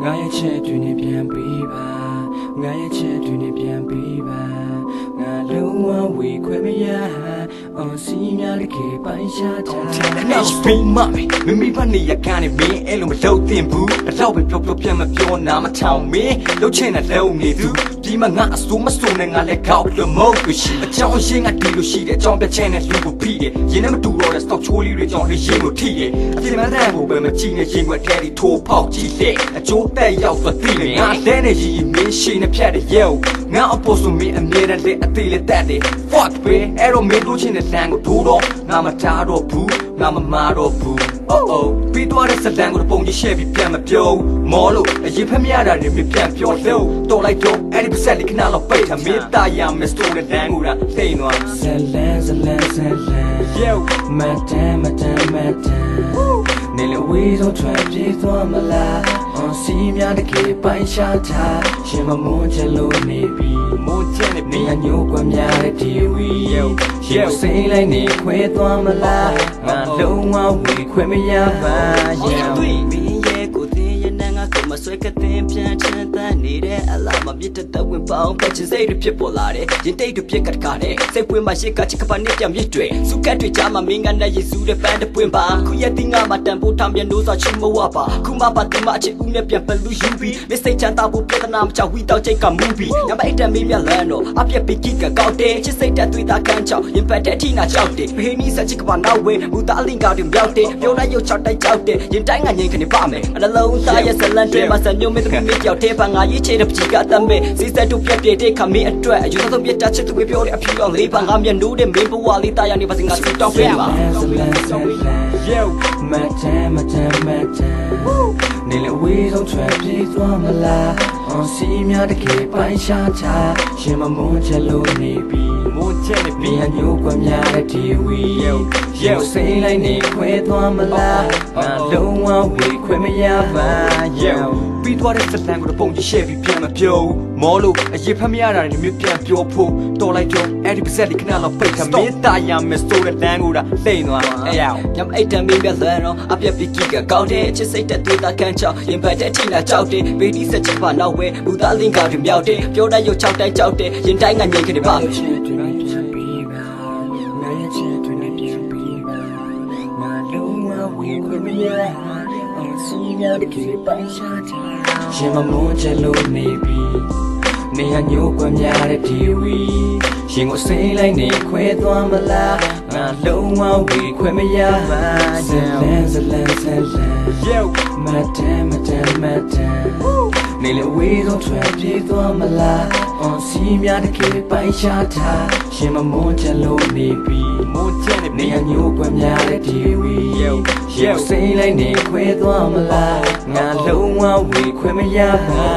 ငါရဲ့ချစ်တွေနဲ့ပြန်ပြီးပါငါရဲ့ချစ်တွေနဲ့ပြန်ပြီးပါငါလုံးဝဝေခွဲမရအောင်စီများလေးခေပိုင်ရှားတာနောက်ပြီးမှမိမိဘာနေရကနေမင်းအဲ့လိုမလုပ်သင့်ဘူးဘလောက်ပဲပြောပြန်မပြောနာမထောင်မင်းလှုပ်ချင်တဲ့လုံနေသူဒီမှာငါအစိုးမစိုးနဲ့ငါလည်းကောက်လို့မဟုတ်ဘူးရှိအကြောင်းရင်းကဒီလိုရှိတဲ့အကြောင်းပြချက်နဲ့လူကိုဖိတယ်ရင်းနဲ့မတူတော့တဲ့ stock ချိုးလေးတွေကြောင့်လေးရင်းကိုထိတယ်အပြင်မှာတဲ့ဘိုးပဲမကြည့်နဲ့ရင်းွက်ထဲဒီထိုးပေါက်ကြည့်တဲ့အကျိုးတက်ရောက်သွားသိတယ်ငါလဲနေရည်မင်းရှိနေဖြတ်တယ်ရဲငါအပေါ်ဆိုမင်းအမြဲတမ်းအသေးလေးတက်တယ် fuck ပဲအဲ့တော့မင်းတို့ချင်းတဲ့လမ်းကိုထိုးတော့ငါမထားတော့ဘူးငါမမာတော့ဘူးပြီးတော့တဲ့စတန်ကိုပုံကြီးရှဲပြီးပြန်မပြောမော်လို့အရင်ဖက်မရတာတွေပြန်ပြောလို့တော်လိုက်တော့အဲ့ဒီပစက်လေးခဏလောက်ပိတ်ထားမေးတာရမယ်စတိုးတဲ့တန်းကိုတာတိမ်သွားဇလန်yo မတန်နေလေဝေးဆုံးထွက်ပြေးသွားမလားအောင်စီများတကယ်ပိုင်ရှားတာရှင်မမွန်းချလို့နေပြီမွန်းချနေပြီအညိုကွမ်းများတဲ့ဒီဝီရှင်စိတ်လိုက်နေခွဲသွားမလားငါလုံးဝဝေခွဲမရပါရဲ့မင်းရဲ့ကိုတင်ရနငါကိုမဆွဲကတင်ပြန်ချမ်းတန်းနေတဲ့အလားမပြတ်တဲ့ဝင်ပေါင်းပတ်ချစိတ်တွေဖြစ်ပေါ်လာတယ်ရင်တိတ်တွေပြက်ကတ်ကားတယ်စိတ်ပွင့်မရှိကချစ်ကပနဲ့ပြန်မြစ်တွေစုကတ်တွေကြားမှာမင်းကနဲ့ယေစုတဲ့ပန်းတပွင့်ပါခုရဲ့တင်ငါမှာတန်ဖိုးထမ်းပြန်လို့ဆိုချင်မဝပါခုမှပါတင်မအချစ်ဦးနဲ့ပြန်ပလူယူပြီးမစိတ်ချမ်းသာဖို့ပြဿနာမချဝီတော့ချိတ်ကမူပြီးညမအိတ်တမေးမြလန်းတော့အပြက်ပီကီကကောက်တယ်ချစ်စိတ်တက်သွေးသားကန်းချောက်ရင်ပတ်တဲ့ထိနာကြောက်တယ်ဘေးနီးစချစ်ကပနောက်ဝဲမူသားအလင်ကားတွေမြောက်တယ်ပြောလိုက်ရုပ်ချောက်တိုက်ကြောက်တယ်ရင်တိုင်းကငိန်ခနေပါမယ်အလုံးသားရဲ့ဇလန်တွေမှာစညုံမင်းသမီးမြေကြောက်တဲ့ပငါရေးချေတဲ့ပကြီးကတမ်းမဲ့စီစက်တို့ပြက်ပြတဲ့ခမင်းအတွက်အယူဆုံးပြတ်ချစ်သူပြောတဲ့အဖြူအောင်လေးပငါမျက်နှိုးတဲ့မင်းဘဝလေးတာရနေပါစငါစစ်တောက်ပြပါyo မတန်နေလေဝေးဆုံးထွက်ပြေးသွားမလားအောင်စီများတကယ်ပိုင်ရှားတာရှင်မမွန်းချလို့နေပြီမွန်းချနေပြီအညိုကွမ်းများတဲ့ဒီဝီစိတ်လိုက်နေခွဲသွားမလားငါလုံးဝဝေခွဲမရပါရဲ့ပြီးသွားတဲ့စတန်ကိုပုံကြီးရှဲပြီးပြန်မပြောမော်လို့အရင်ဖက်မရတာတွေမျိုးပြန်ပြောဖို့တော်လိုက်တော့အဲ့ဒီပစက်လေးခဏလောက်ပိတ်ထားမေးတာရမယ်ဆိုတဲ့တန်းကိုတာတိမ်သွားအဲ့ရောက်ညမအိတ်တမင်းပြလန်းတော့အပြက်ပီကီကကောင်းတဲ့ချစ်စိတ်တက်သွေးသားကန်းချောက်ရင်ပတ်တဲ့ထိနာကြောက်တယ်ဘေးဒီစချစ်ပါနောက်ဝဲဘူသားလင်းကားတွေမြောက်တယ်ပြောတဲ့ရုပ်ချောက်တိုင်းကြောက်တယ်ရင်တိုင်းကငိန်ခနေပါမယ်ရှင်မမွန်းချလို့နေပြီနေရညိုကွမ်းများတဲ့ဒီဝီရှင်ကိုစိတ်လိုက်နေခွဲသွားမလားငါလုံးဝဝေခွဲမရပါဇလန် yo မတန်နေလေဝေးဆုံးထွက်ပြေးသွားမလားအောင်စီများတကယ်ပိုင်ရှားတာရှင်မမွန်းချလို့နေပြီနေရညိုကွမ်းများတဲ့ဒီဝီရှင်စိတ်လိုက်နေခွဲသွားမလားငါလုံးဝဝေခွဲမရပါ